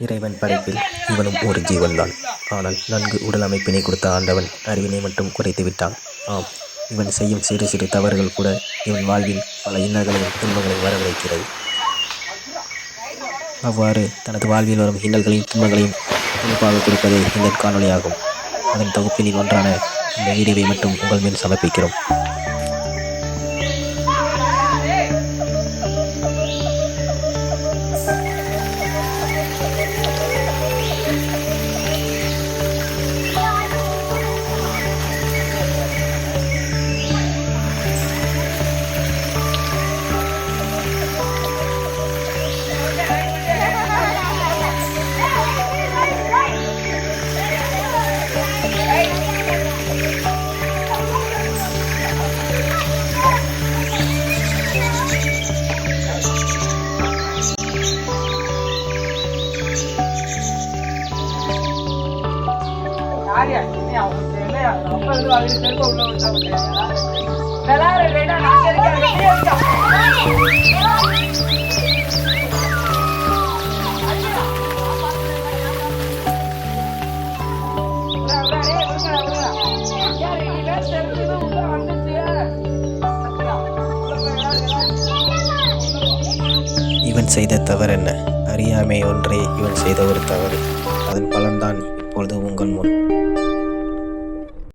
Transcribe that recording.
இறைவன் படைப்பில் இவனும் ஒரு ஜீவன்தான். ஆனால் நன்கு உடல் அமைப்பினை கொடுத்த ஆண்டவன் அறிவினை மட்டும் குறைத்து விட்டான். ஆம், இவன் செய்யும் சிறு சிறு தவறுகள் கூட இவன் வாழ்வில் பல இன்னல்களையும் துன்பங்களையும் வரவழைக்கிறது. அவ்வாறு தனது வாழ்வில் வரும் இன்னல்களையும் துன்பங்களையும் தொகுப்பாக கொடுப்பதே இந்த காணொளியாகும். அதன் தொகுப்பினில் ஒன்றான இந்த வீடியோவை மட்டும் உங்கள் மேல் சமர்ப்பிக்கிறோம். இவன் செய்த தவறு என்ன? அறியாமை ஒன்றே இவன் செய்த ஒரு தவறு.